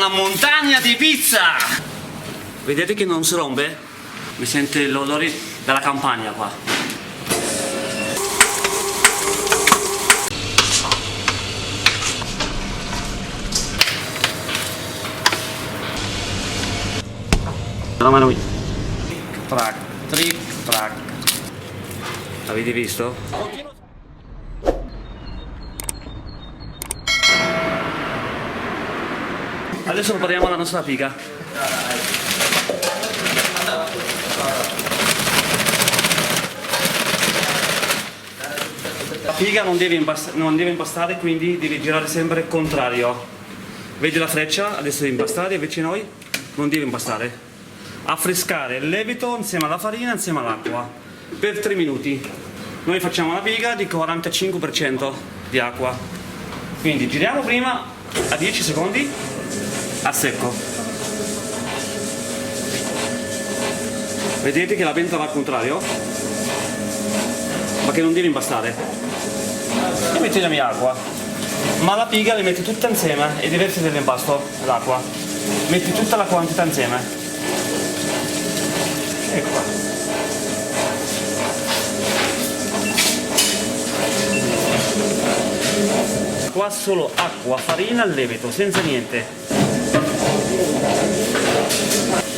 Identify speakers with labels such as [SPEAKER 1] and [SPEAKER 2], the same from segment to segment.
[SPEAKER 1] una montagna di pizza! Vedete che non si rompe? Mi sente l'odore della campagna qua. La mano qui. Track, trick, track. Avete visto? Adesso prepariamo la nostra piga. La piga non deve impastare, quindi devi girare sempre contrario. Vedi la freccia? Adesso deve impastare, invece noi non deve impastare. Affrescare il lievito insieme alla farina, insieme all'acqua per 3 minuti. Noi facciamo una piga di 45% di acqua. Quindi giriamo prima a 10 secondi a secco. Vedete che la pentola va al contrario? Ma che non deve impastare. E mettiamo acqua. Ma la piga le metti tutta insieme, è diverso dall'impasto, l'acqua. Metti tutta la quantità insieme. Ecco qua. Qua solo acqua, farina, lievito, senza niente.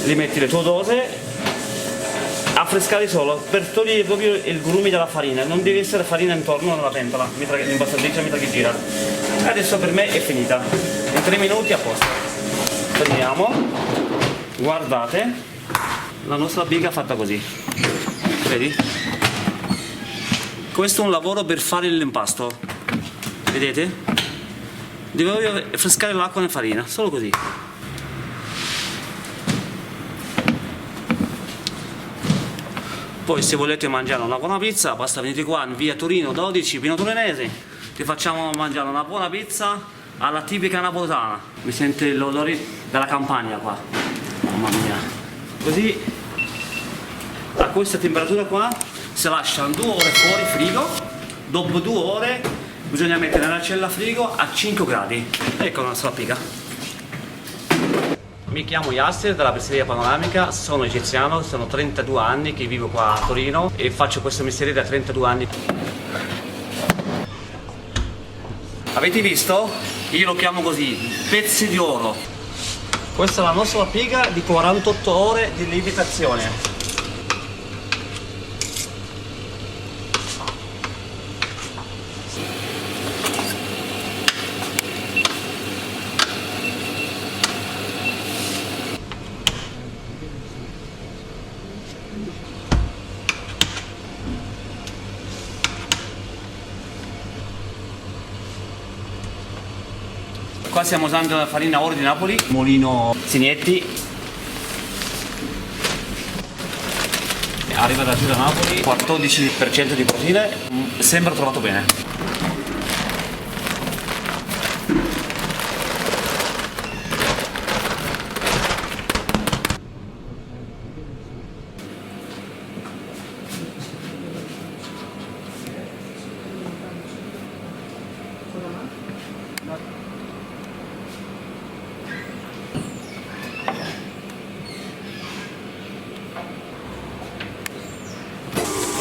[SPEAKER 1] Li metti le tue dose, affrescare solo per togliere proprio il grume della farina. Non deve essere farina intorno alla pentola, l'impastatrice mentre che gira. Adesso per me è finita. In 3 minuti a posto. Prendiamo, guardate, la nostra biga fatta così. Vedi? Questo è un lavoro per fare l'impasto. Vedete? Devo affrescare l'acqua nella farina, solo così. Poi se volete mangiare una buona pizza basta venire qua in via Torino 12, Pino Torinese. Ti facciamo mangiare una buona pizza alla tipica napoletana. Mi sente l'odore della campagna qua. Mamma mia. Così a questa temperatura qua si lasciano 2 ore fuori frigo. Dopo 2 ore bisogna mettere nella cella frigo a 5 gradi. Ecco la nostra piga. Mi chiamo Yasser della pizzeria Panoramica, sono egiziano, sono 32 anni che vivo qua a Torino e faccio questo mestiere da 32 anni. Avete visto? Io lo chiamo così, pezzi di oro. Questa è la nostra piga di 48 ore di lievitazione. Qua stiamo usando la farina oro di Napoli, Molino Signetti. Arriva da giù da Napoli, 14% di proteine, sembra trovato bene.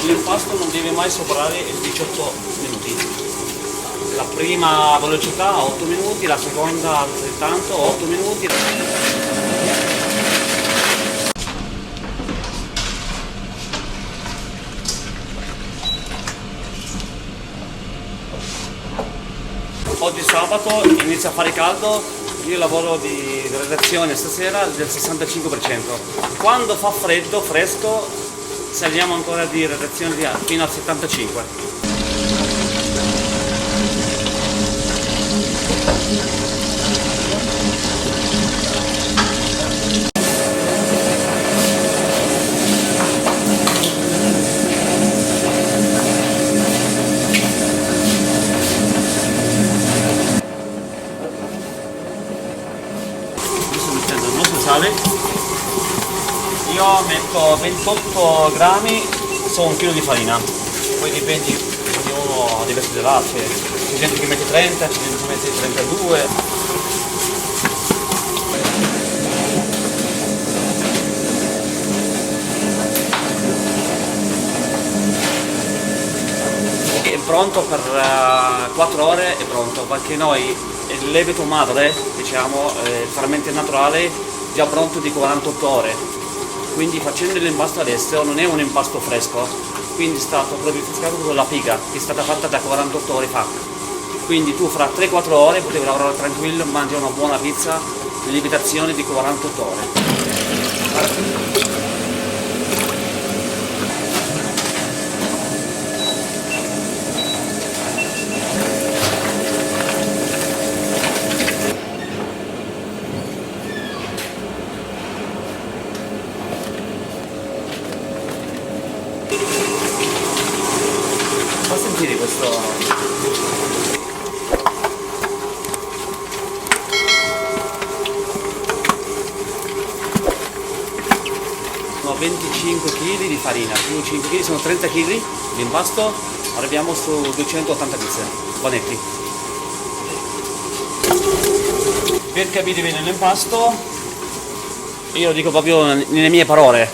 [SPEAKER 1] L'impasto non deve mai superare i 18 minuti. La prima velocità 8 minuti, la seconda altrettanto 8 minuti. Oggi sabato inizia a fare caldo, io lavoro di redazione stasera del 65%. Quando fa freddo, fresco, saliamo ancora di redazione fino al 75%. Adesso mettendo il nostro sale. Io metto 28 grammi su 1 chilo di farina, poi dipende, ognuno ha diverse razze, c'è gente che mette 30, c'è gente che mette 32. pronto per 4 ore, è pronto, perché noi il lievito madre, diciamo, il fermento naturale già pronto di 48 ore, quindi facendo l'impasto adesso non è un impasto fresco, quindi è stato proprio pescato con la piga che è stata fatta da 48 ore fa, quindi tu fra 3-4 ore potevi lavorare tranquillo e mangiare una buona pizza in lievitazione di 48 ore. Fa sentire questo. Sono 25 kg di farina più 5 kg, sono 30 kg l'impasto, arriviamo su 280 pizze, bonetti. Per capire bene l'impasto, io lo dico proprio nelle mie parole,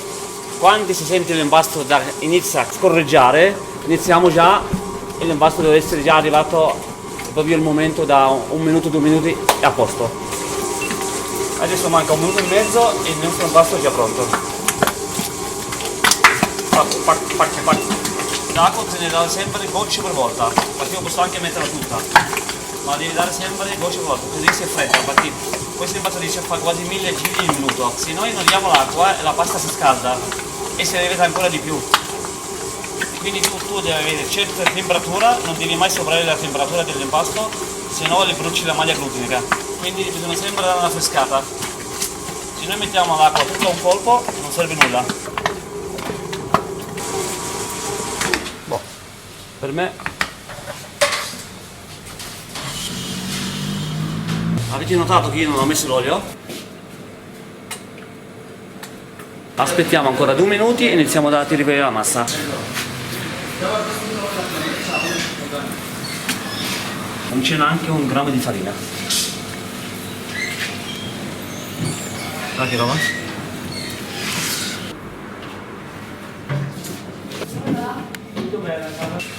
[SPEAKER 1] quando si sente l'impasto inizia a scorreggiare, iniziamo già e l'impasto deve essere già arrivato proprio il momento da 1 minuto, 2 minuti è a posto. Adesso manca 1 minuto e mezzo e il nostro impasto è già pronto. L'acqua bisogna dare sempre gocce per volta, perché io posso anche metterla tutta, ma devi dare sempre gocce per volta, così si è fredda, perché questo impasto riesce a fare quasi 1000 kg in minuto. Se noi non diamo l'acqua la pasta si scalda e si lievita ancora di più. Quindi tu devi avere certa temperatura, non devi mai sopravvivere la temperatura dell'impasto, se no le bruci la maglia glutenica. Quindi bisogna sempre dare una frescata. Se noi mettiamo l'acqua tutto a un colpo non serve nulla. Per me avete notato che io non ho messo l'olio? Aspettiamo ancora 2 minuti e iniziamo a tirare la massa. Non c'è neanche 1 grammo di farina. Guarda che roba. Tutto bene.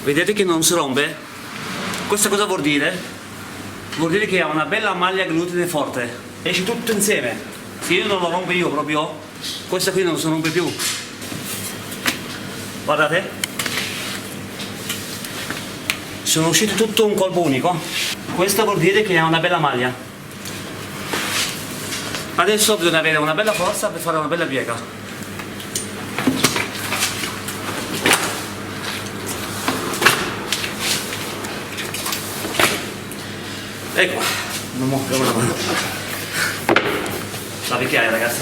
[SPEAKER 1] Vedete che non si rompe? Questo cosa vuol dire? Vuol dire che ha una bella maglia glutine forte, esce tutto insieme. Se io non lo rompo io proprio, questa qui non si rompe più. Guardate, sono usciti tutto un colpo unico. Questo vuol dire che ha una bella maglia. Adesso bisogna avere una bella forza per fare una bella piega. Ecco, non muovo la mano. La vecchiaia, ragazzi.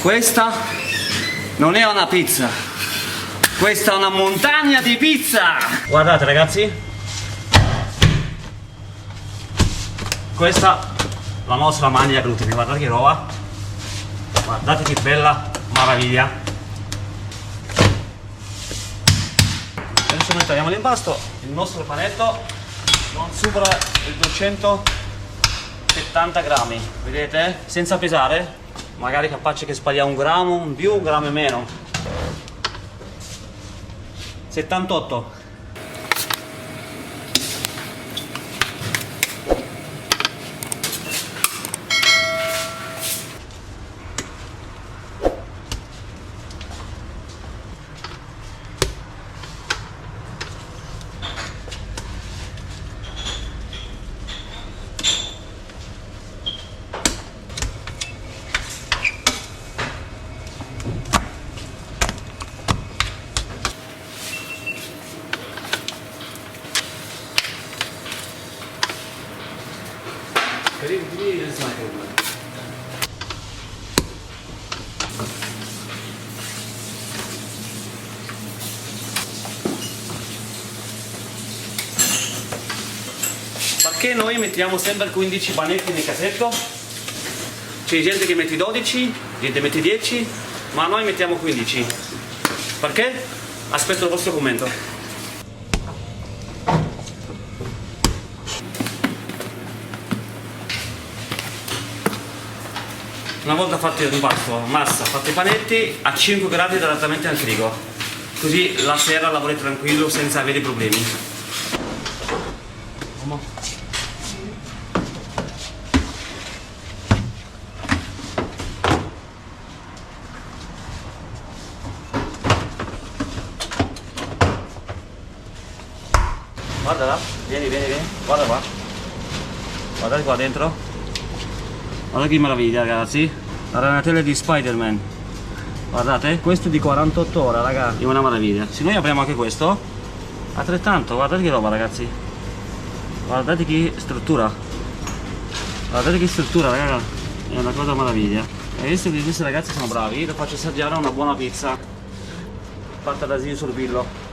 [SPEAKER 1] Questa non è una pizza, questa è una montagna di pizza. Guardate, ragazzi, questa è la nostra maglia glutine. Guardate che roba, guardate che bella meraviglia. Adesso noi tagliamo l'impasto. Il nostro panetto non supera i 270 grammi, vedete? Senza pesare, magari capace che sbaglia 1 grammo in più, 1 grammo in meno. 78. Perché noi mettiamo sempre 15 panetti nel casetto? C'è gente che mette 12, gente mette 10, ma noi mettiamo 15. Perché? Aspetto il vostro commento. Una volta fatto l'impasto, massa, fate i panetti a 5 gradi direttamente nel frigo, così la sera lavori tranquillo senza avere problemi. Guarda là, vieni, guarda qua, guardate qua dentro, guarda che meraviglia ragazzi, la ragnatela di Spider-Man, guardate, questo è di 48 ore raga, è una meraviglia. Se noi apriamo anche questo, altrettanto, guardate che roba ragazzi, guardate che struttura raga, è una cosa meraviglia. E visto che questi ragazzi sono bravi, lo faccio assaggiare una buona pizza fatta da Zio Sorbillo.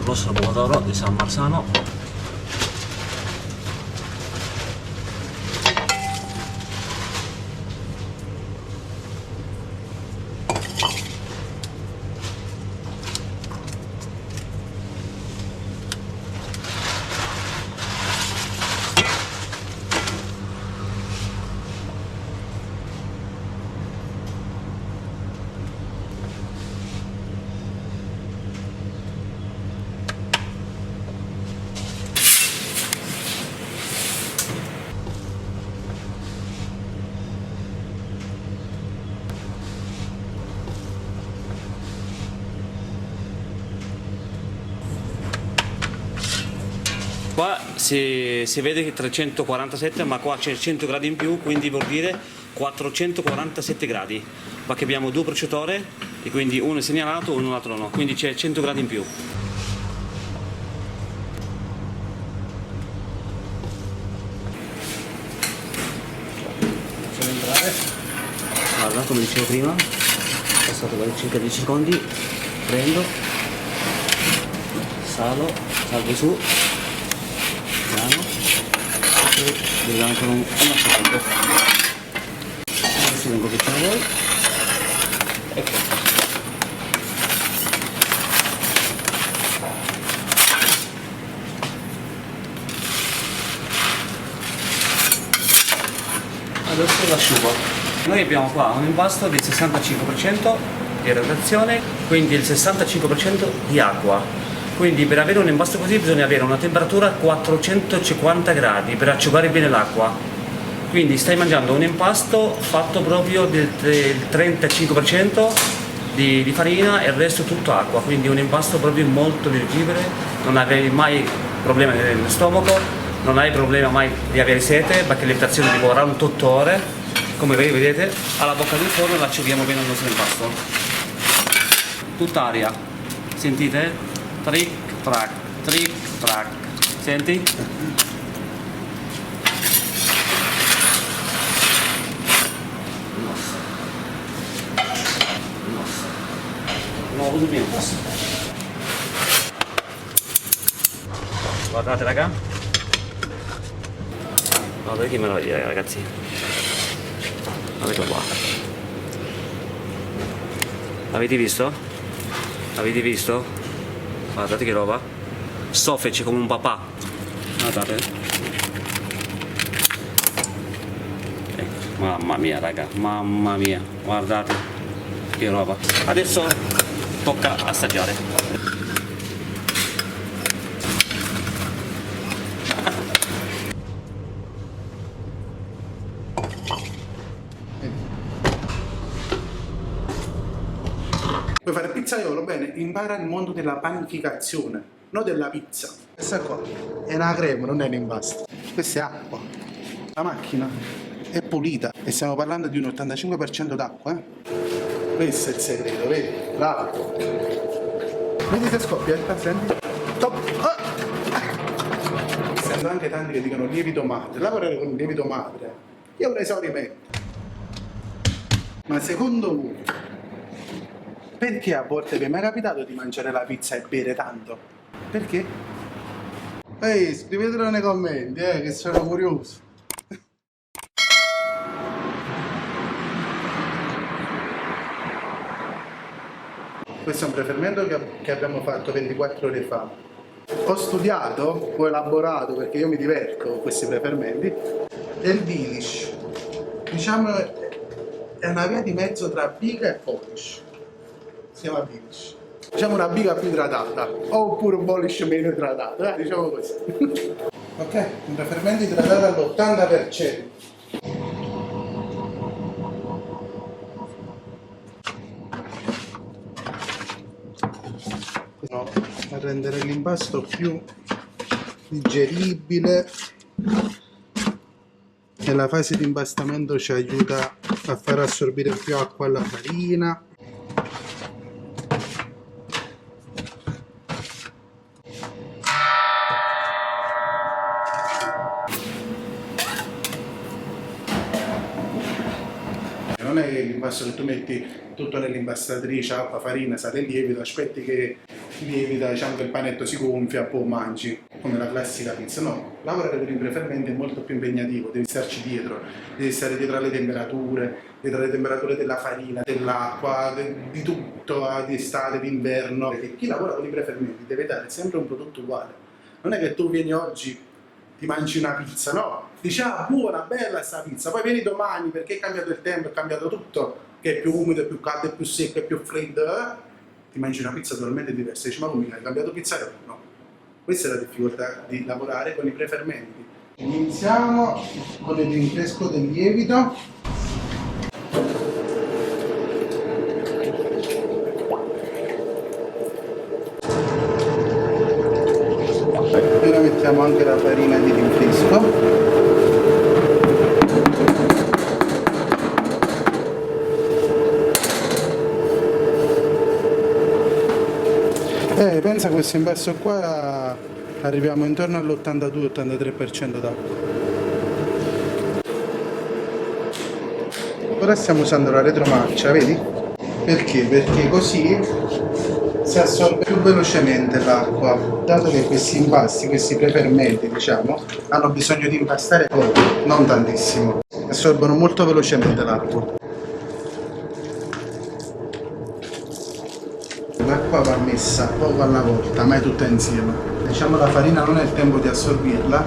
[SPEAKER 1] Il nostro pomodoro di San Marzano, qua si vede che 347, ma qua c'è 100 gradi in più, quindi vuol dire 447 gradi, perché abbiamo due bruciatori e quindi uno è segnalato e uno l'altro no, quindi c'è 100 gradi in più. Facciamo entrare, guarda come dicevo prima, passato per circa 10 secondi, prendo, salgo su, piano, e vedo ancora un secondo. Adesso vengo vicino a voi, ecco. Adesso l'asciugo. Noi abbiamo qua un impasto del 65% di rotazione, quindi il 65% di acqua. Quindi per avere un impasto così bisogna avere una temperatura a 450 gradi per asciugare bene l'acqua. Quindi stai mangiando un impasto fatto proprio del 35% di farina e il resto tutto acqua, quindi un impasto proprio molto leggibile, non avevi mai problemi nello stomaco, non hai problema mai di avere sete perché le colazioni di 48 ore, come vedete, alla bocca del forno la asciughiamo bene il nostro impasto. Tutta aria, sentite? Trick track, senti? No, uso mio. Guardate raga, guardate che meraviglia ragazzi, guardate qua, avete visto? Avete visto? Guardate che roba, soffice come un papà, guardate, mamma mia raga, mamma mia, guardate che roba. Adesso tocca assaggiare.
[SPEAKER 2] Vuoi fare il pizzaiolo? Bene, impara il mondo della panificazione, non della pizza. Questa qua è una crema, non è un impasto. Questa è acqua. La macchina è pulita e stiamo parlando di un 85% d'acqua, Questo è il segreto, vedi? L'acqua. Vedi se scoppietta, senti? Top! Sento anche tanti che dicono lievito madre. Lavorare con il lievito madre è un esaurimento. Ma secondo voi, perché a volte vi è mai capitato di mangiare la pizza e bere tanto? Perché? Ehi, scrivetelo nei commenti, che sono curioso. Questo è un prefermento che abbiamo fatto 24 ore fa. Ho studiato, ho elaborato, perché io mi diverto con questi prefermenti, e il Delish. Diciamo è una via di mezzo tra biga e polish. Si chiama Delish. Diciamo una biga più idratata, oppure un polish meno idratato, diciamo così. Ok, un prefermento idratato all'80%. No, a rendere l'impasto più digeribile, e la fase di impastamento ci aiuta a far assorbire più acqua alla farina. Non è che l'impasto che tu metti tutto nell'impastatrice, acqua, farina, sale e lievito, aspetti che lievita, diciamo che il panetto si gonfia, poi mangi, come la classica pizza. No, lavorare per i prefermenti è molto più impegnativo, devi starci dietro, devi stare dietro alle temperature della farina, dell'acqua, di tutto, di estate, d'inverno. Perché chi lavora con i prefermenti deve dare sempre un prodotto uguale. Non è che tu vieni oggi, ti mangi una pizza, no? Dici, ah, buona, bella sta pizza, poi vieni domani perché è cambiato il tempo, è cambiato tutto, che è più umido, è più caldo, è più secco, è più freddo, ti mangi una pizza totalmente diversa. Dici, ma come hai cambiato pizzaiolo? No. Questa è la difficoltà di lavorare con i prefermenti. Iniziamo con il rinfresco del lievito. Ora mettiamo anche la farina di rinfresco. Pensa a questo impasto qua, arriviamo intorno all'82-83% d'acqua. Ora stiamo usando la retromarcia, vedi? Perché? Perché così si assorbe più velocemente l'acqua, dato che questi impasti, questi prefermenti, diciamo, hanno bisogno di impastare poco, non tantissimo. Assorbono molto velocemente l'acqua. L'acqua va messa poco alla volta, mai tutta insieme. Diciamo la farina non è il tempo di assorbirla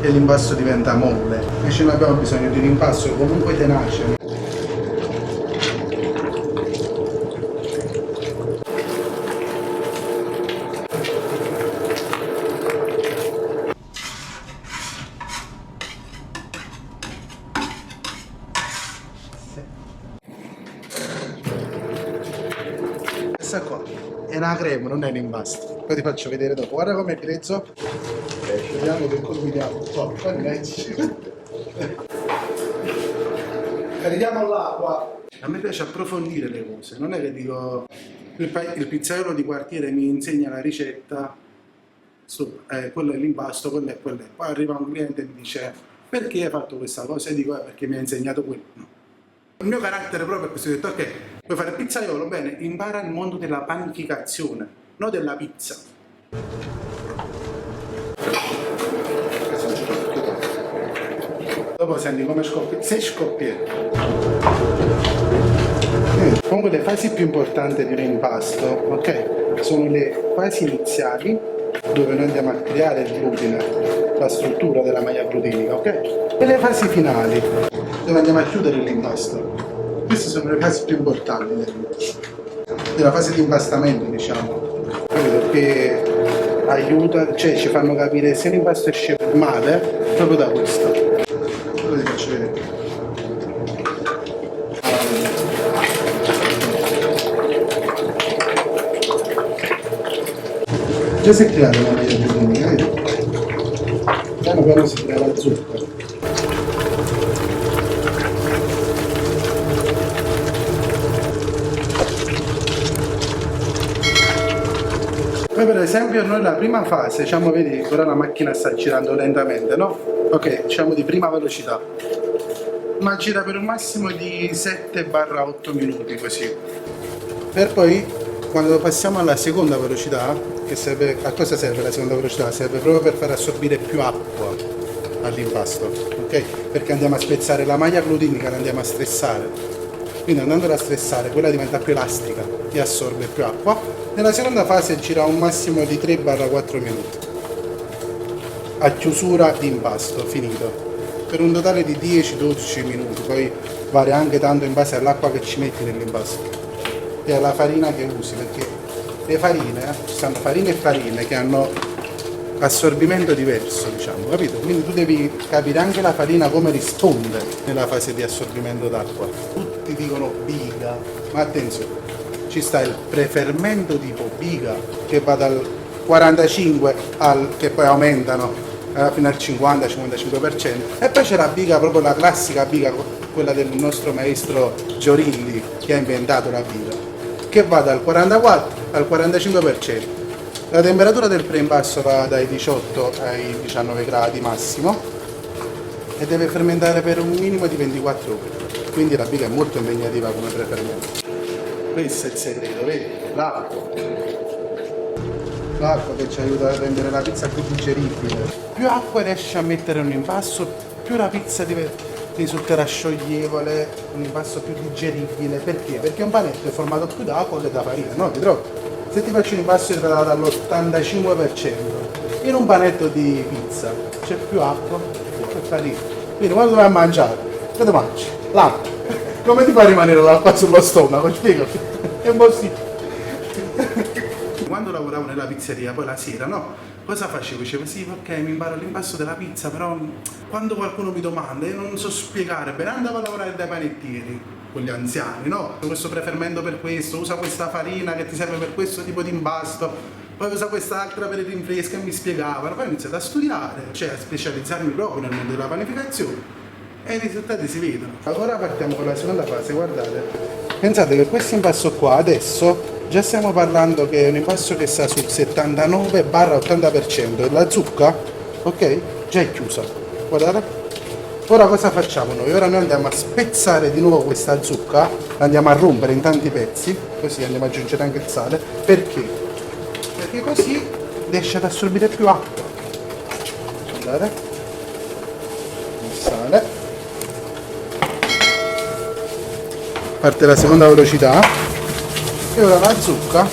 [SPEAKER 2] e l'impasto diventa molle. Invece noi abbiamo bisogno di un impasto comunque tenace. Questa qua è una crema, non è un impasto. Poi ti faccio vedere dopo. Guarda com'è grezzo. Vediamo che combiniamo. Carichiamo l'acqua. A me piace approfondire le cose. Non è che dico il pizzaiolo di quartiere mi insegna la ricetta, quello è l'impasto, quello è quello. Poi arriva un cliente e mi dice perché hai fatto questa cosa? E dico perché mi ha insegnato quello. No. Il mio carattere proprio è questo, ho detto ok, vuoi fare il pizzaiolo? Bene, impara il mondo della panificazione, non della pizza. Dopo senti come scoppia, sei scoppietto. Comunque le fasi più importanti di un impasto, ok? Sono le fasi iniziali, dove noi andiamo a creare il glutine, la struttura della maglia glutinica, ok? E le fasi finali, dove andiamo a chiudere l'impasto. Queste sono le fasi più importanti della fase di impastamento, diciamo, perché aiuta, cioè ci fanno capire se l'impasto esce male proprio da questo. Lo ti faccio vedere. Già si è creata una maglia glutenica, vedi? Piano piano si crea la zucca. Poi per esempio noi la prima fase, diciamo, vedi, ora la macchina sta girando lentamente, no? Ok, diciamo di prima velocità. Ma gira per un massimo di 7-8 minuti così. Per poi, quando passiamo alla seconda velocità, che serve, a cosa serve la seconda velocità? Serve proprio per far assorbire più acqua all'impasto, ok? Perché andiamo a spezzare la maglia glutinica, la andiamo a stressare. Quindi andandola a stressare, quella diventa più elastica e assorbe più acqua. Nella seconda fase gira un massimo di 3-4 minuti. A chiusura di impasto, finito. Per un totale di 10-12 minuti, poi varia anche tanto in base all'acqua che ci metti nell'impasto e alla farina che usi, perché le farine, ci stanno farine e farine che hanno assorbimento diverso, diciamo, capito? Quindi tu devi capire anche la farina come risponde nella fase di assorbimento d'acqua. Tutti dicono biga, ma attenzione, ci sta il prefermento tipo biga che va dal 45 che poi aumentano fino al 50-55%, e poi c'è la biga, proprio la classica biga, quella del nostro maestro Giorilli che ha inventato la biga, che va dal 44 al 45%. La temperatura del preimpasto va dai 18 ai 19 gradi massimo e deve fermentare per un minimo di 24 ore, quindi la biga è molto impegnativa come preferimento. Questo è il segreto, vedi? L'acqua che ci aiuta a rendere la pizza più digeribile. Più acqua riesci a mettere in un impasto, più la pizza risulterà scioglievole, un impasto più digeribile. Perché? Perché un panetto è formato più da acqua che da farina, no? Ti trovi? Se ti faccio un impasto idratato all'85%, in un panetto di pizza c'è più acqua che farina. Quindi quando vai a mangiare, cosa mangi? L'acqua. Come ti fa rimanere l'acqua sullo stomaco? Spiegati. È impossibile. Quando lavoravo nella pizzeria, poi la sera, no? Cosa facevo? Dicevo sì, ok, mi imparo l'impasto della pizza, però quando qualcuno mi domanda, io non so spiegare bene, andavo a lavorare dai panettieri, con gli anziani, no? Questo preferimento per questo, usa questa farina che ti serve per questo tipo di impasto, poi usa quest'altra per il rinfresco, e mi spiegavano. Poi ho iniziato a studiare, cioè a specializzarmi proprio nel mondo della panificazione e i risultati si vedono. Ora partiamo con la seconda fase, guardate. Pensate che questo impasto qua adesso già stiamo parlando che è un impasto che sta sul 79-80% e la zucca, ok, già è chiusa. Guardate. Ora cosa facciamo noi? Ora noi andiamo a spezzare di nuovo questa zucca, la andiamo a rompere in tanti pezzi, così andiamo ad aggiungere anche il sale. Perché? Perché così riesce ad assorbire più acqua. Guardate. Il sale. Parte la seconda velocità. E ora la zucca,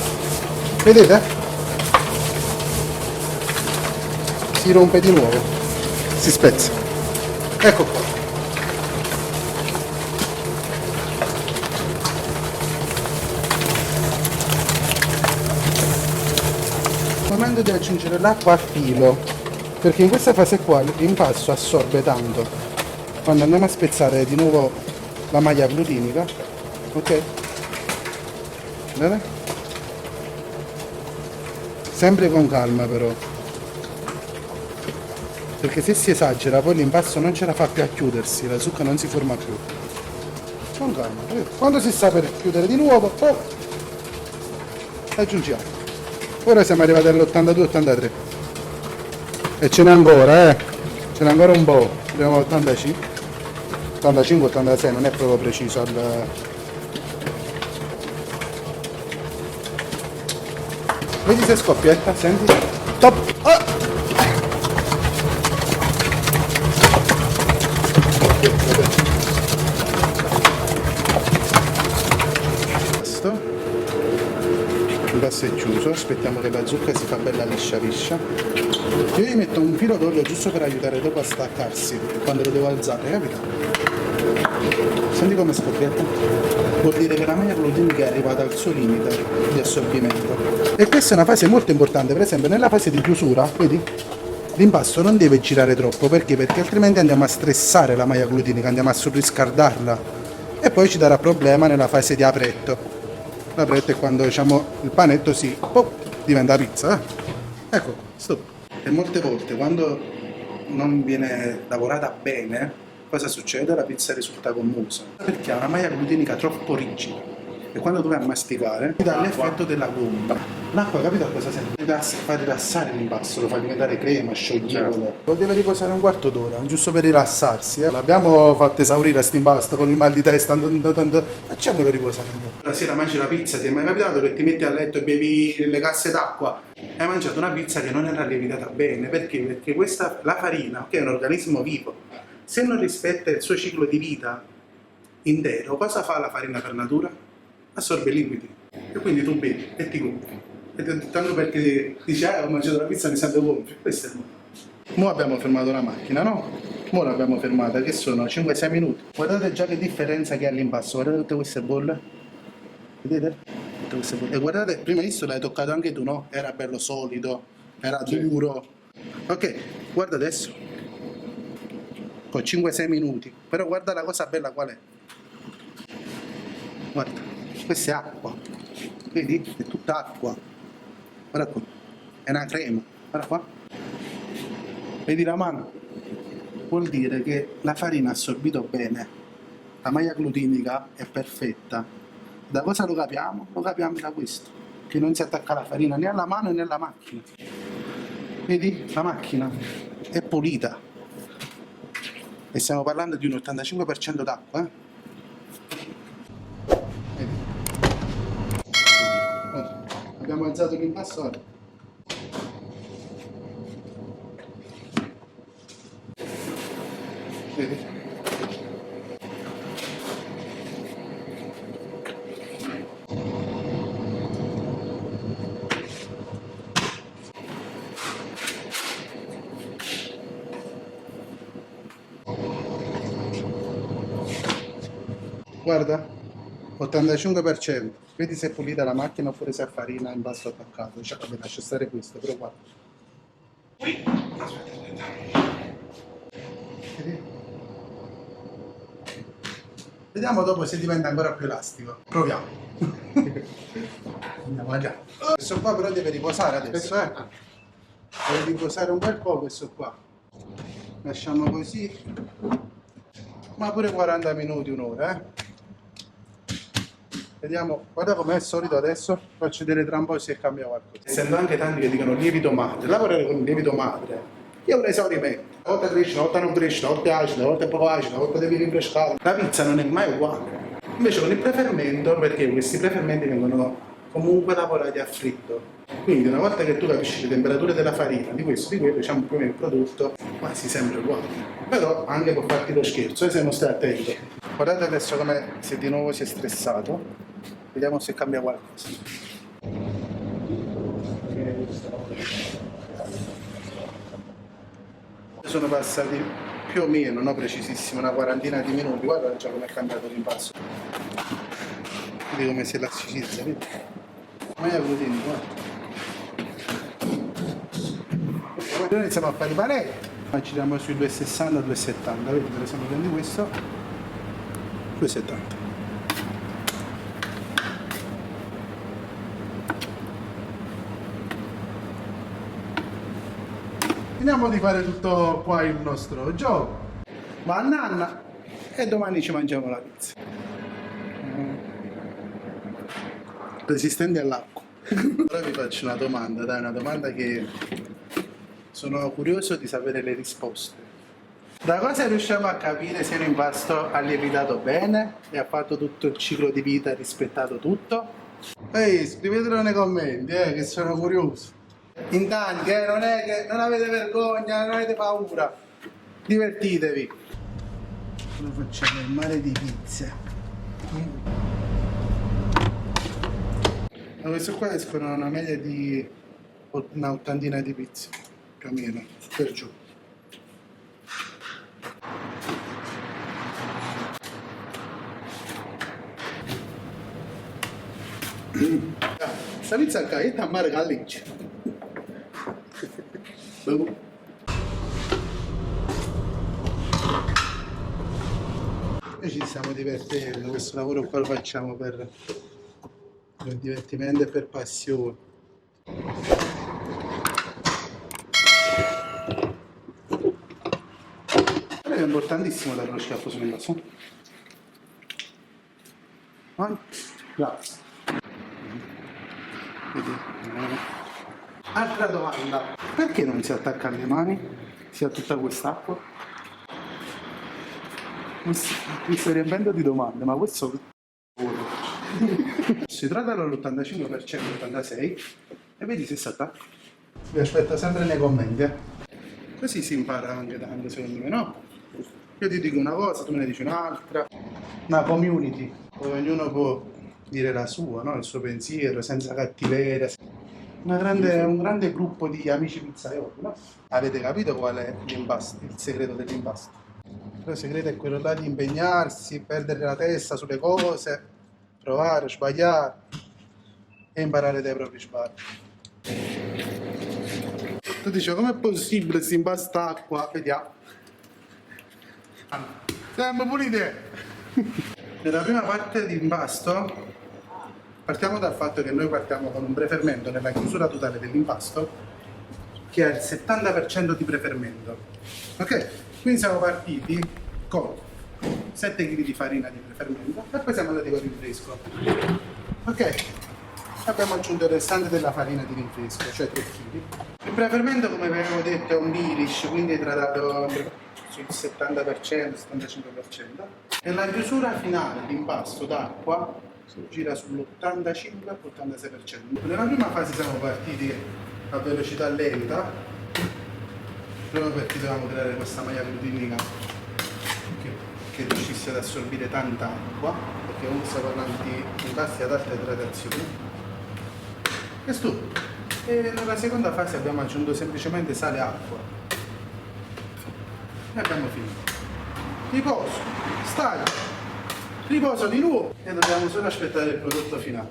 [SPEAKER 2] vedete? Si rompe di nuovo, si spezza. Ecco qua. Momento di aggiungere l'acqua a filo, perché in questa fase qua l'impasto assorbe tanto. Quando andiamo a spezzare di nuovo la maglia glutinica, ok? Vedete? Sempre con calma però, perché se si esagera poi l'impasto non ce la fa più a chiudersi, la zucca non si forma più. Con calma, quando si sta per chiudere di nuovo, aggiungiamo. Ora siamo arrivati all'82-83 e ce n'è ancora, ce n'è ancora un po', abbiamo 85, 85-86, non è proprio preciso Vedi se scoppietta, senti? Top! Ah! Il passo è chiuso, aspettiamo che la zucca si fa bella liscia liscia. Io gli metto un filo d'olio giusto per aiutare dopo a staccarsi quando lo devo alzare, capito? Senti come scoppietta? Vuol dire che la maglia glutinica è arrivata al suo limite di assorbimento. E questa è una fase molto importante, per esempio nella fase di chiusura, vedi? L'impasto non deve girare troppo, perché? Perché altrimenti andiamo a stressare la maglia glutinica, andiamo a surriscaldarla e poi ci darà problema nella fase di apretto. L'apretto è quando, diciamo, il panetto diventa pizza. Ecco qua, stop. E molte volte quando non viene lavorata bene, cosa succede? La pizza risulta gommosa perché ha una maglia glutinica troppo rigida e quando tu vai a masticare ti dà l'effetto della gomma. L'acqua, capito a cosa serve? Fa rilassare l'impasto, lo fa diventare crema, scioglievole. Lo deve riposare un quarto d'ora, giusto per rilassarsi. L'abbiamo fatto esaurire questo impasto con il mal di testa, facciamolo riposare un po'. La sera mangi la pizza, ti è mai capitato che ti metti a letto e bevi le casse d'acqua? Hai mangiato una pizza che non era lievitata bene, perché? Perché la farina, che è un organismo vivo, se non rispetta il suo ciclo di vita intero, cosa fa la farina per natura? Assorbe i liquidi e quindi tu bevi e ti gonfi. E tanto perché dici, ho mangiato la pizza mi sento gonfio. Questo è il modo. Mo abbiamo fermato la macchina, no? Mo l'abbiamo fermata, che sono 5-6 minuti. Guardate già che differenza che ha l'impasto, guardate tutte queste bolle. Vedete? Tutte queste bolle. E guardate, prima visto l'hai toccato anche tu, no? Era bello solido, era duro. Ok, guarda adesso. Con 5-6 minuti. Però guarda la cosa bella qual è. Guarda, questa è acqua. Vedi? È tutta acqua. Guarda qua. È una crema. Guarda qua. Vedi la mano? Vuol dire che la farina ha assorbito bene. La maglia glutinica è perfetta. Da cosa lo capiamo? Lo capiamo da questo. Che non si attacca la farina né alla mano né alla macchina. Vedi? La macchina è pulita. E stiamo parlando di un 85% d'acqua, eh? Vedi? Guarda, abbiamo alzato l'impasto. Vedi? Guarda, 85%. Vedi se è pulita la macchina oppure se è farina in basso attaccato. Cioè, vabbè, lascia stare questo, però guarda. Vedi? Vediamo dopo se diventa ancora più elastico. Proviamo. Andiamo, andiamo. Questo qua però deve riposare adesso, eh. Deve riposare un bel po' questo qua. Lasciamo così. Ma pure 40 minuti, un'ora, eh. Vediamo, guarda com'è il solito adesso, faccio vedere tra un po' se cambia qualcosa. Essendo anche tanti che dicono lievito madre, lavorare con il lievito madre è un esaurimento. Una volta cresce, una volta non cresce, una volta è acido, una volta è poco acido, una volta devi rinfrescare. La pizza non è mai uguale. Invece con il prefermento, perché questi prefermenti vengono comunque lavorati a freddo. Quindi una volta che tu capisci le temperature della farina, di questo, di quello, diciamo come il prodotto, quasi sempre uguale. Però anche può farti lo scherzo, se non stai attento. Guardate adesso come se di nuovo si è stressato. Vediamo se cambia qualcosa. Sono passati più o meno, no precisissimo, una quarantina di minuti. Guarda già come è cambiato l'impasto. Vedi come si elasticizza, vedi? Maglia glutinica, guarda. Noi iniziamo a fare i panetti. Giriamo sui 2,60-2,70. Vedi, per esempio prendi questo, 2,70. Finiamo di fare tutto qua il nostro gioco. Va a nanna e domani ci mangiamo la pizza. Resistente all'acqua. Ora vi faccio una domanda, dai, una domanda che sono curioso di sapere le risposte. Da cosa riusciamo a capire se un impasto ha lievitato bene e ha fatto tutto il ciclo di vita, ha rispettato tutto? Ehi, scrivetelo nei commenti, che sono curioso. In tanti, non è che non avete vergogna, non avete paura. Divertitevi. Ora facciamo il mare di pizze. Da questo qua escono una media di una ottantina di pizze, più o meno, per giù. Sta pizza è a mare galliccia. Noi ci stiamo divertendo, questo lavoro qua lo facciamo per divertimento e per passione. importantissimo dare lo schiaffo sull'impasto. Grazie. Vedi? Altra domanda, perché non si attacca alle mani? Si ha tutta quest'acqua? Mi sto riempendo di domande, ma questo... Si tratta dell'85%, 86% e vedi se si attacca. Vi aspetto sempre nei commenti. Così si impara anche tanto, secondo me, no? Io ti dico una cosa, tu me ne dici un'altra. Una community dove ognuno può dire la sua, no? Il suo pensiero, senza cattiveria. Un grande gruppo di amici pizzaioli, no? Avete capito qual è l'impasto, il segreto dell'impasto? Il segreto è quello là di impegnarsi, perdere la testa sulle cose, provare, sbagliare e imparare dai propri sbagli. Tu dici, com'è possibile si impasta acqua? Vediamo. Sempre pulite! Nella prima parte di impasto partiamo dal fatto che noi partiamo con un prefermento nella chiusura totale dell'impasto che ha il 70% di prefermento. Ok? Quindi siamo partiti con 7 kg di farina di prefermento e poi siamo andati con il rinfresco. Ok? Abbiamo aggiunto il restante della farina di rinfresco, cioè 3 kg. Il prefermento, come vi avevo detto, è un Irish, quindi è idratato sul 70%, 75%. E la chiusura finale d'impasto d'acqua gira sull'85-86%. Nella prima fase siamo partiti a velocità lenta, proprio perché dovevamo creare questa maglia glutenica che riuscisse ad assorbire tanta acqua, perché comunque stiamo parlando di impasti ad alta idratazione. E nella seconda fase abbiamo aggiunto semplicemente sale e acqua e abbiamo finito. Riposo, stagio, riposo di nuovo e dobbiamo solo aspettare il prodotto finale.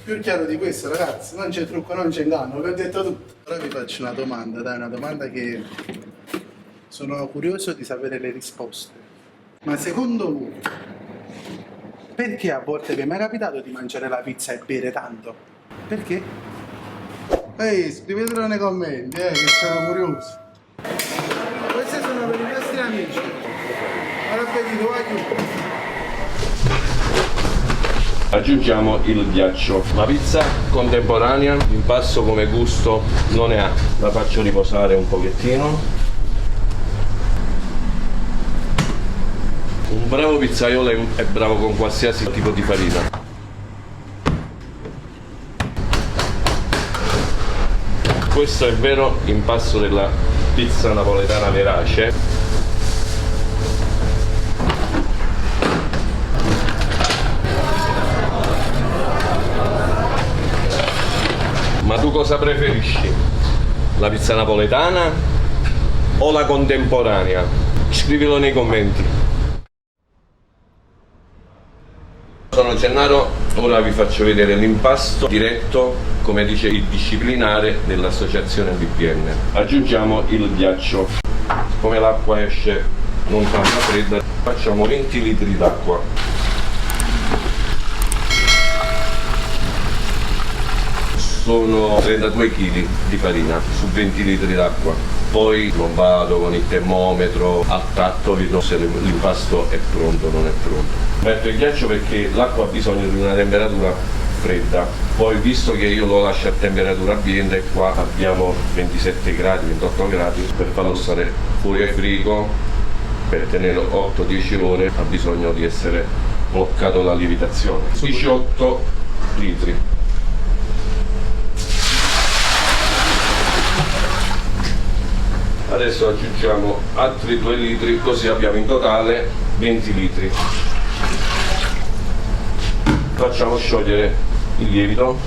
[SPEAKER 2] Più chiaro di questo, ragazzi, non c'è trucco, non c'è inganno, vi ho detto tutto. Ora vi faccio una domanda, dai, una domanda che sono curioso di sapere le risposte. Ma secondo voi, perché a volte vi è mai capitato di mangiare la pizza e bere tanto? Perché? Ehi, scrivetelo nei commenti, che sono curioso. Questi sono per i nostri amici. Buon appetito, aiuto.
[SPEAKER 3] Aggiungiamo il ghiaccio. La pizza contemporanea, l'impasto come gusto non ne ha. La faccio riposare un pochettino. Un bravo pizzaiolo è bravo con qualsiasi tipo di farina. Questo è il vero impasto della pizza napoletana verace. Ma tu cosa preferisci? La pizza napoletana o la contemporanea? Scrivilo nei commenti. Sono Gennaro, ora vi faccio vedere l'impasto diretto, come dice il disciplinare dell'associazione BPN. Aggiungiamo il ghiaccio. Come l'acqua esce non tanto fredda, facciamo 20 litri d'acqua. Sono 32 kg di farina su 20 litri d'acqua. Poi non vado con il termometro a tatto, vedo se l'impasto è pronto o non è pronto. Metto il ghiaccio perché l'acqua ha bisogno di una temperatura fredda. Poi, visto che io lo lascio a temperatura ambiente, qua abbiamo 27 gradi, 28 gradi, per farlo stare fuori al frigo, per tenerlo 8-10 ore, ha bisogno di essere bloccato la lievitazione. 18 litri. Adesso aggiungiamo altri 2 litri, così abbiamo in totale 20 litri. Facciamo sciogliere il lievito.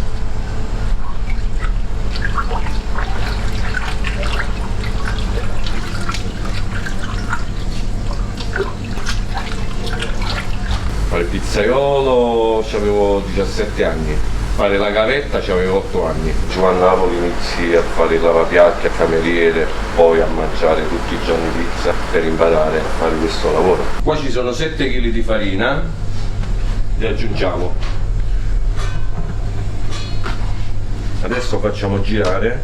[SPEAKER 3] Fare il pizzaiolo avevo 17 anni, fare la gavetta avevo 8 anni. Giù a Napoli inizi a fare il lavapiatti, a cameriere, poi a mangiare tutti i giorni pizza per imparare a fare questo lavoro. Qua ci sono 7 kg di farina, li aggiungiamo. Adesso facciamo girare.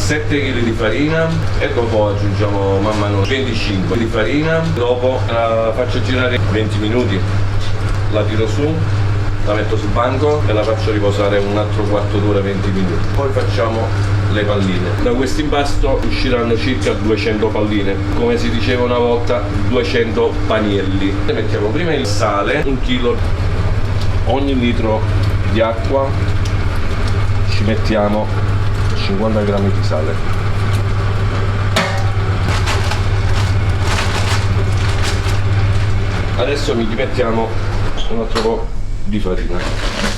[SPEAKER 3] 7 kg di farina e dopo aggiungiamo man mano 25 di farina, dopo la faccio girare 20 minuti, la tiro su, la metto sul banco e la faccio riposare un altro quarto d'ora, 20 minuti. Poi facciamo le palline. Da questo impasto usciranno circa 200 palline, come si diceva una volta 200 panielli. Mettiamo prima il sale, 1 chilo, ogni litro di acqua ci mettiamo 50 grammi di sale. Adesso mi mettiamo un altro po' di farina.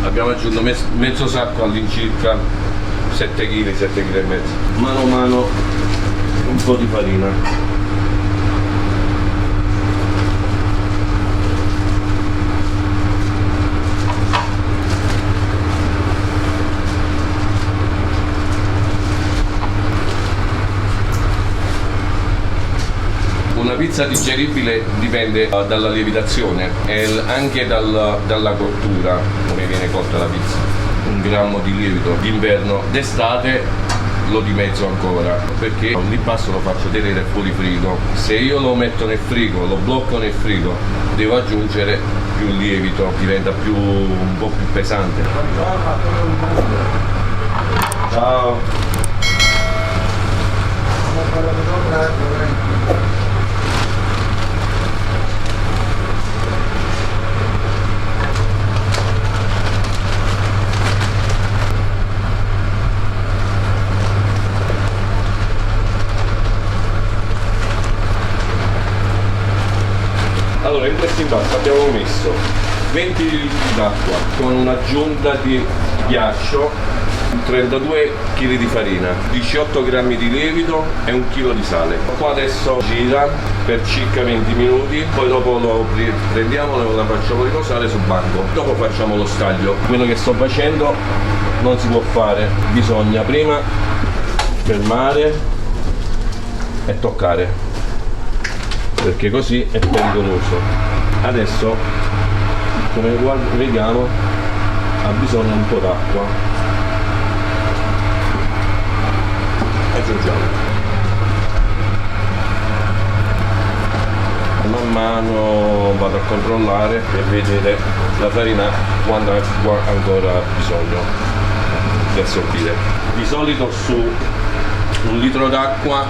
[SPEAKER 3] Abbiamo aggiunto mezzo sacco all'incirca 7 kg, 7 kg e mezzo. Mano a mano un po' di farina. Una pizza digeribile dipende dalla lievitazione e anche dalla cottura, come viene cotta la pizza. 1 grammo di lievito d'inverno, d'estate lo dimezzo ancora, perché l'impasto lo faccio tenere fuori frigo. Se io lo metto nel frigo, lo blocco nel frigo, devo aggiungere più lievito, diventa un po' più pesante. Ciao! Allora, in questo impasto abbiamo messo 20 litri d'acqua con un'aggiunta di ghiaccio, 32 kg di farina, 18 grammi di lievito e 1 kg di sale. Qua adesso gira per circa 20 minuti, poi dopo lo prendiamo e la facciamo riposare sul banco. Dopo facciamo lo staglio. Quello che sto facendo non si può fare, bisogna prima fermare e toccare, perché così è pericoloso. Adesso, come vediamo, ha bisogno un po' d'acqua. Aggiungiamo. Man mano vado a controllare e vedete la farina quando ha ancora bisogno di assorbire. Di solito su 1 litro d'acqua,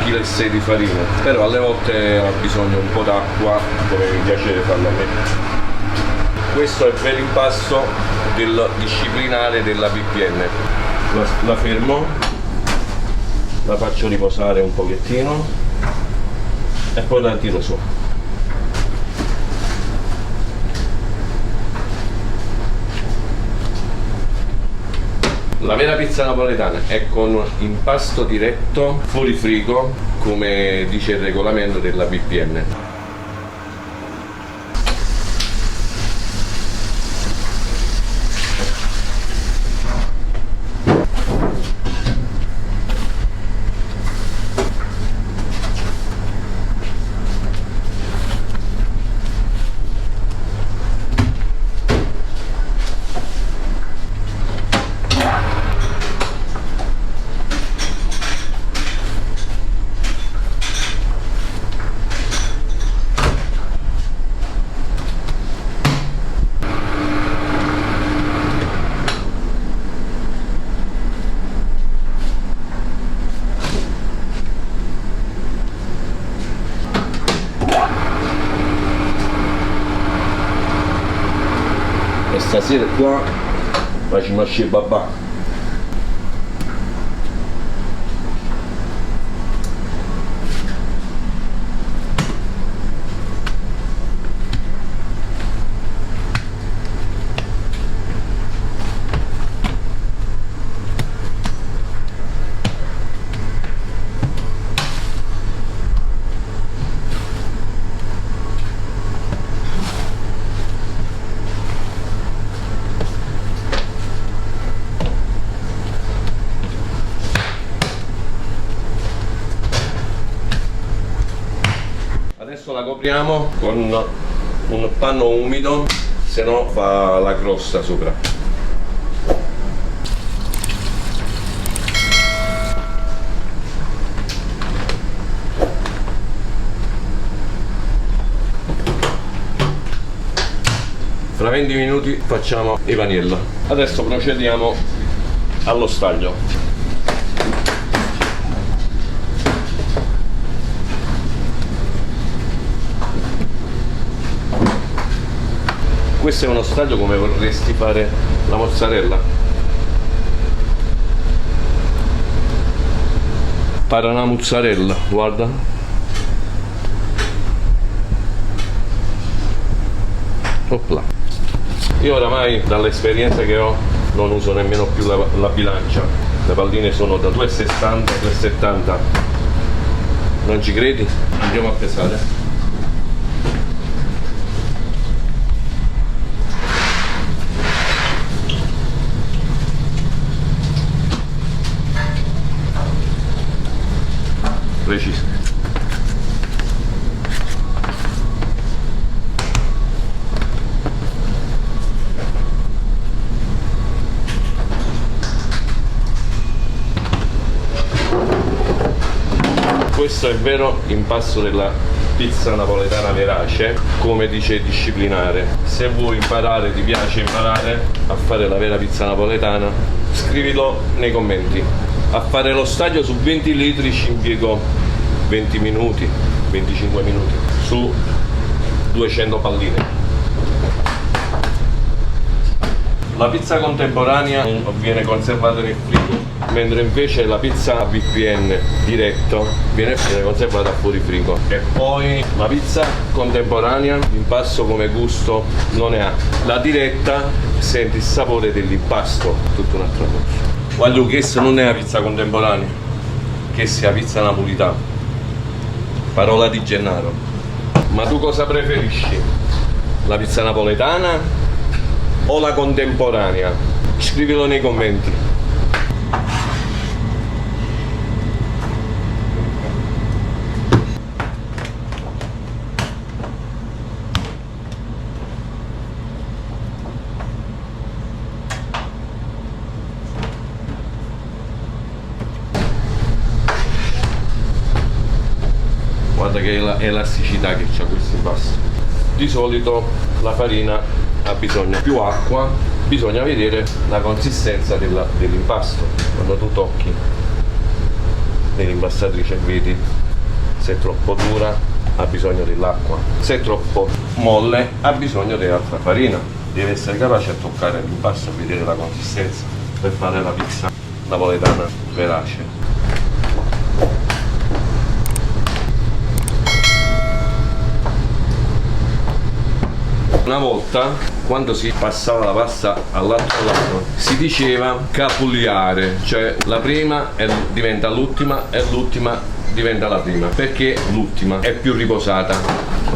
[SPEAKER 3] 1,6 kg di farina, però alle volte ha bisogno un po' d'acqua, come mi piace farlo a me. Questo è per l'impasto del disciplinare della BPN. La fermo, la faccio riposare un pochettino e poi la tiro su. La vera pizza napoletana è con impasto diretto, fuori frigo, come dice il regolamento della BPN. E stasera qua facciamo il babà. Adesso la copriamo con un panno umido, se no fa la crosta sopra. Fra 20 minuti facciamo i paniello. Adesso procediamo allo staglio. Questo è uno staglio come vorresti fare la mozzarella. Para una mozzarella, guarda. Opla. Io oramai dall'esperienza che ho non uso nemmeno più la bilancia. Le palline sono da 2,60 a 2,70. Non ci credi? Andiamo a pesare. Preciso. Questo è il vero impasto della pizza napoletana verace, come dice il disciplinare. Se vuoi imparare, ti piace imparare a fare la vera pizza napoletana, scrivilo nei commenti. A fare lo staglio su 20 litri ci impiego 20 minuti, 25 minuti, su 200 palline. La pizza contemporanea viene conservata nel frigo, mentre invece la pizza a VPN diretto viene conservata fuori frigo. E poi la pizza contemporanea, l'impasto come gusto non ne ha. La diretta senti il sapore dell'impasto, tutta un'altra cosa. Voglio che questa non è la pizza contemporanea, che sia pizza napolitana. Parola di Gennaro. Ma tu cosa preferisci? La pizza napoletana o la contemporanea? Scrivilo nei commenti. Guarda che elasticità che c'ha questo impasto. Di solito la farina ha bisogno più acqua, bisogna vedere la consistenza dell'impasto. Quando tu tocchi nell'impastatrice vedi se è troppo dura ha bisogno dell'acqua, se è troppo molle ha bisogno dell'altra farina. Deve essere capace a toccare l'impasto e vedere la consistenza per fare la pizza napoletana verace. Una volta, quando si passava la pasta all'altro lato, si diceva capugliare, cioè la prima diventa l'ultima e l'ultima diventa la prima, perché l'ultima è più riposata.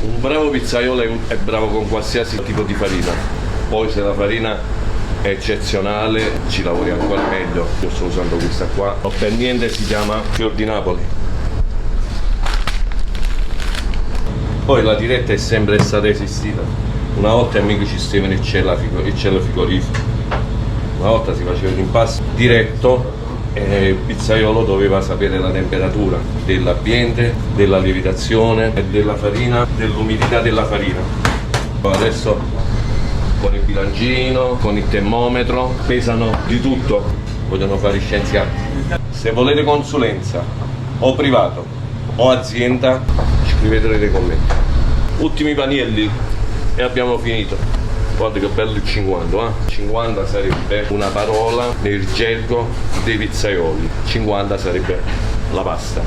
[SPEAKER 3] Un bravo pizzaiolo è bravo con qualsiasi tipo di farina, poi se la farina è eccezionale ci lavori ancora meglio. Io sto usando questa qua, per niente si chiama Fior di Napoli. Poi la diretta è sempre stata esistita. Una volta amici ci stava il cielo frigorifero, una volta si faceva l'impasto diretto e il pizzaiolo doveva sapere la temperatura dell'ambiente, della lievitazione e della farina, dell'umidità della farina. Adesso con il bilancino, con il termometro, pesano di tutto, vogliono fare i scienziati. Se volete consulenza o privato o azienda, scrivetelo nei commenti. Ultimi panielli e abbiamo finito. Guarda che bello il 50, 50 sarebbe una parola nel gergo dei pizzaioli. 50 sarebbe la pasta.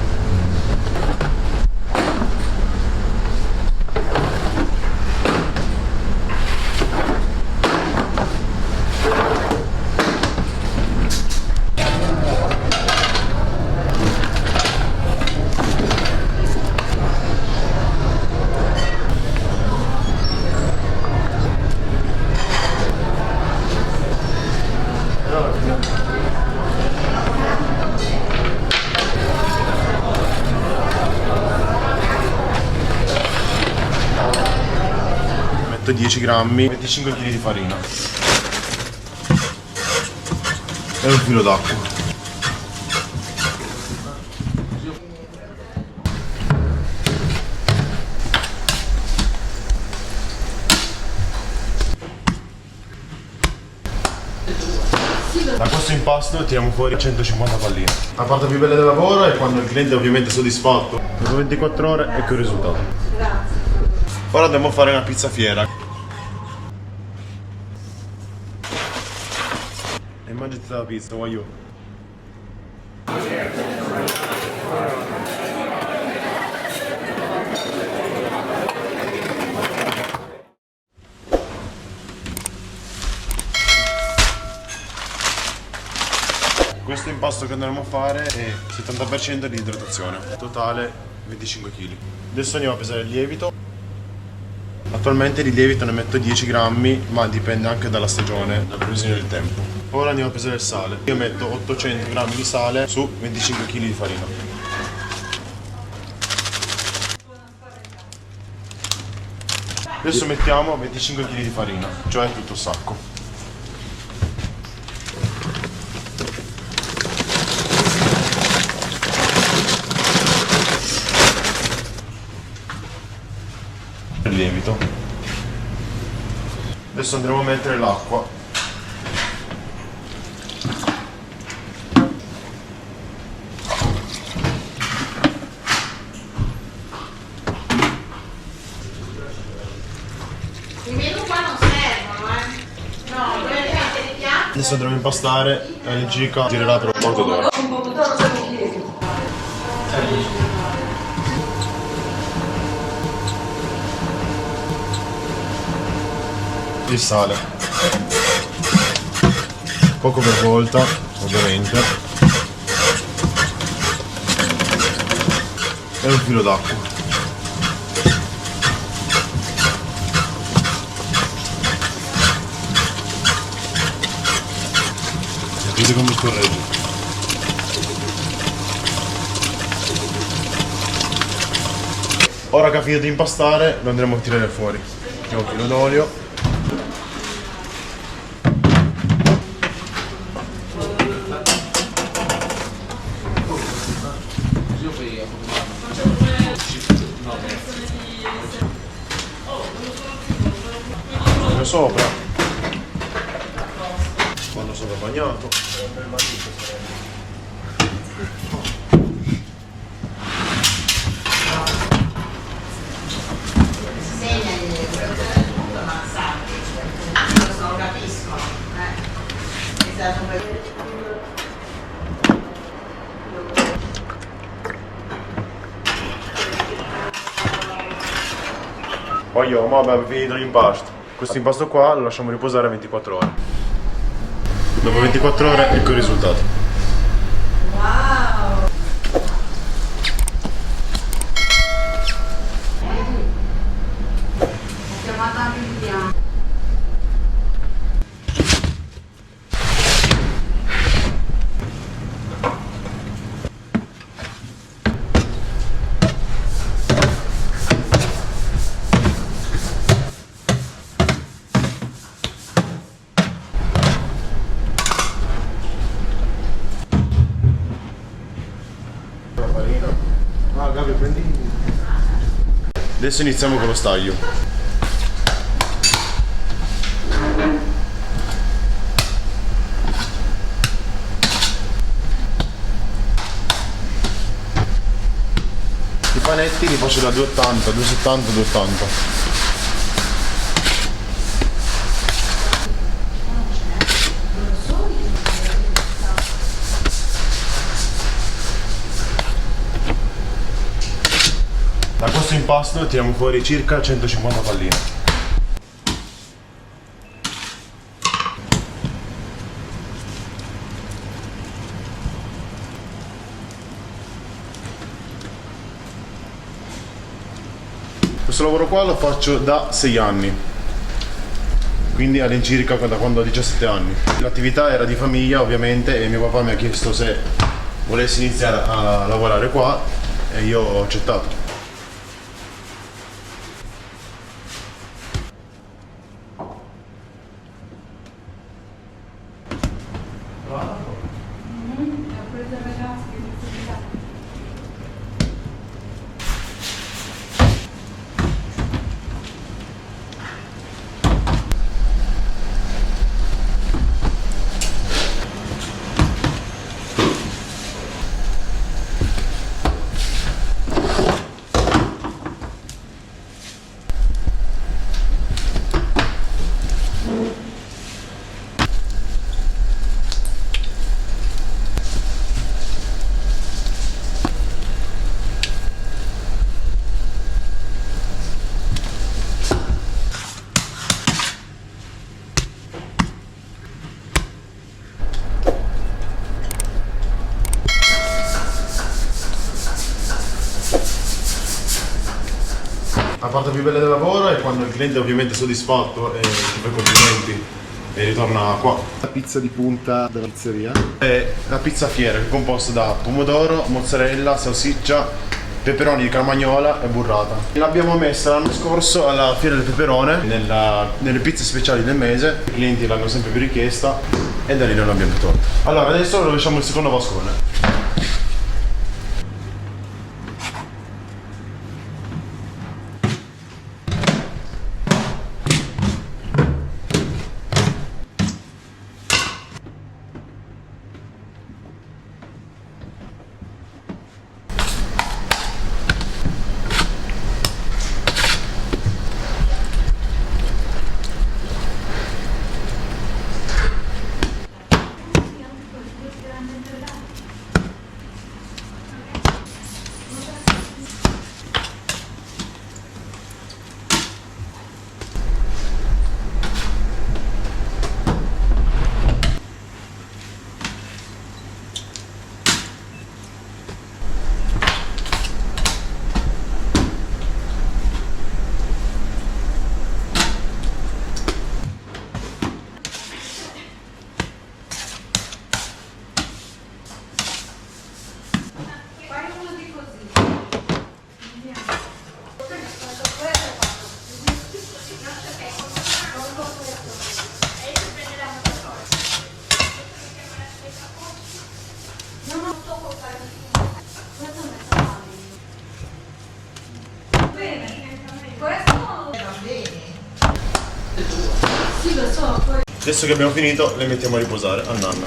[SPEAKER 4] metto 10 grammi, 25 kg di farina e un filo d'acqua. Da questo impasto tiriamo fuori 150 palline. La parte più bella del lavoro è quando il cliente ovviamente è soddisfatto. Dopo 24 ore ecco il risultato. Ora dobbiamo fare una pizza fiera. E mangiati la pizza, voglio. Questo impasto che andremo a fare è 70% di idratazione, totale 25 kg. Adesso andiamo a pesare il lievito. Attualmente di lievito ne metto 10 grammi, ma dipende anche dalla stagione, dalla previsione del tempo. Ora andiamo a pesare il sale. Io metto 800 grammi di sale su 25 kg di farina. Adesso mettiamo 25 kg di farina, cioè tutto il sacco. Il lievito. Adesso andremo a mettere l'acqua.
[SPEAKER 5] I menù qua non servono, No, dovete mettere i piatti.
[SPEAKER 4] Adesso andremo a impastare e all'incirca girerà per un quarto d'ora. Il sale, poco per volta ovviamente, e un filo d'acqua. Vedete come corregge. Ora che ha finito di impastare lo andremo a tirare fuori. Mettiamo un filo d'olio. Sopra quando sono bagnato poi io abbiamo finito l'impasto. Questo impasto qua lo lasciamo riposare 24 ore. Dopo 24 ore ecco il risultato.
[SPEAKER 5] Wow! Ho chiamato anche il bianco.
[SPEAKER 4] Ah, Gabi, prendi. Adesso iniziamo con lo staglio. I panetti li faccio da 280, 270, 280. Da questo impasto tiriamo fuori circa 150 palline. Questo lavoro qua lo faccio da 6 anni, quindi all'incirca da quando ho 17 anni. L'attività era di famiglia ovviamente e mio papà mi ha chiesto se volessi iniziare a lavorare qua e io ho accettato. La parte più bella del lavoro è quando il cliente è ovviamente soddisfatto e ti fa i complimenti e ritorna qua. La pizza di punta della pizzeria è la pizza fiera, che è composta da pomodoro, mozzarella, salsiccia, peperoni di carmagnola e burrata. L'abbiamo messa l'anno scorso alla Fiera del Peperone, nelle pizze speciali del mese. I clienti l'hanno sempre più richiesta e da lì non l'abbiamo più tolta. Allora, adesso rovesciamo il secondo vascone. Adesso che abbiamo finito le mettiamo a riposare a nanna.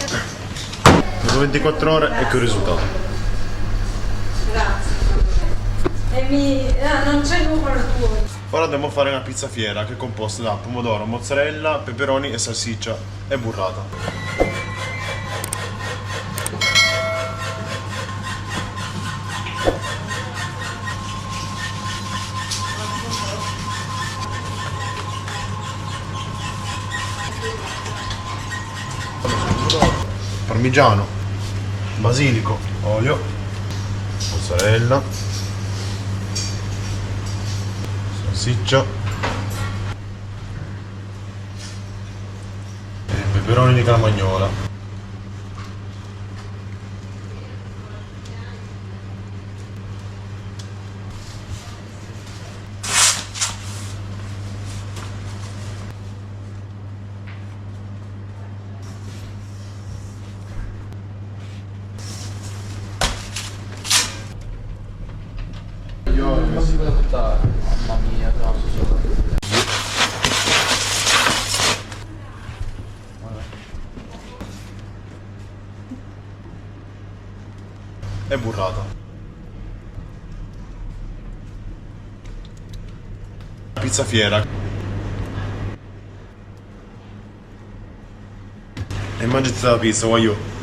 [SPEAKER 4] Dopo 24 ore ecco il risultato.
[SPEAKER 5] Grazie. Non c'è numero tuo.
[SPEAKER 4] Ora andiamo a fare una pizza fiera che è composta da pomodoro, mozzarella, peperoni e salsiccia e burrata. Parmigiano, basilico, olio, mozzarella, salsiccia e peperoni di carmagnola.
[SPEAKER 6] Non si può buttare, mamma mia,
[SPEAKER 4] E burrata. Pizza fiera. E mangiate la pizza, voglio.